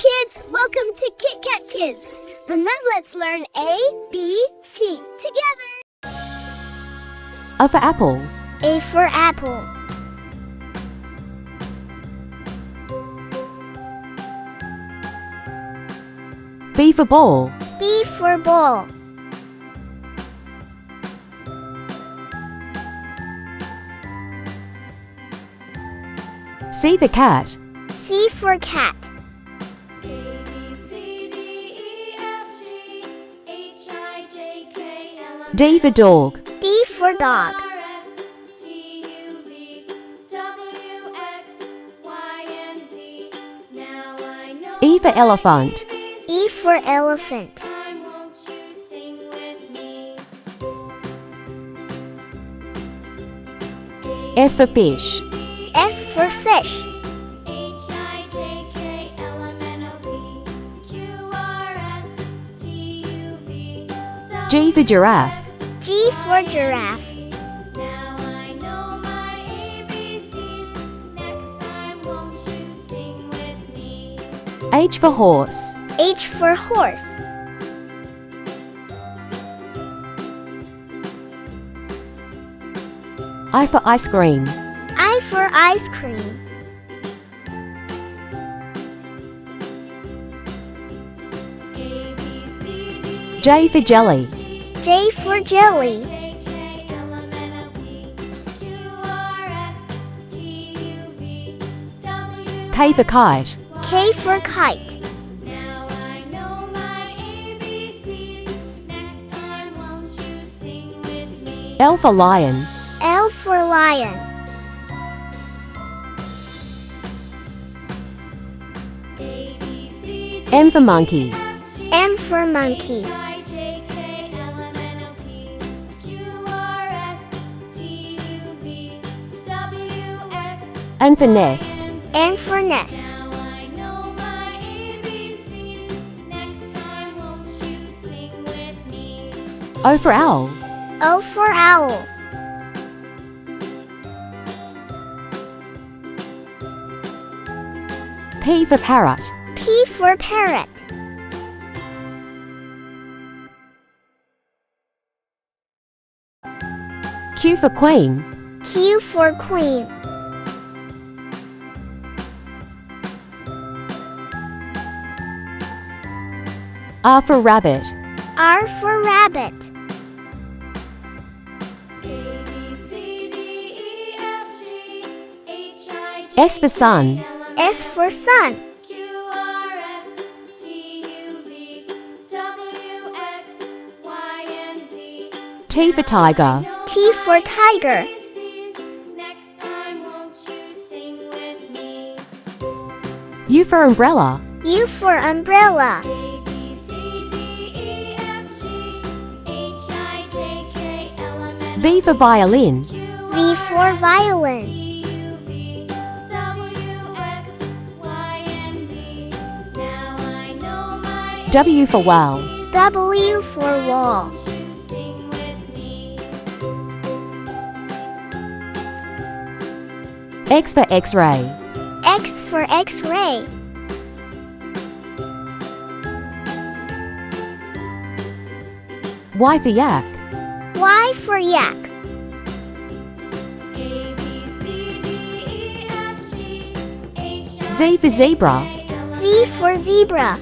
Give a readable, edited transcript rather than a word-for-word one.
kids, welcome to Kit Kat Kids. And now let's learn A, B, C together. A for apple. A for apple. B for ball. B for ball. C for cat. C for cat. D for dog. D for dog. E for elephant. E for elephant. F for fish. F for fish. G for giraffe. G for giraffe. H for horse. H for horse. I for ice cream. I for ice cream. J for jelly. J for jelly. K for kite. K for kite. L for lion. L for lion. M for monkey. M for monkey. N for nest. N for nest. O for owl. O for owl. P for parrot. P for parrot. Q for queen. Q for queen. R for rabbit. R for rabbit. S for sun. S for sun. T for tiger. T for tiger. U for umbrella. U for umbrella. V for violin. V for violin. W for well. W for wall. X for x-ray. X for x-ray. Y for yak. Y for yak. Z for zebra. Z for zebra.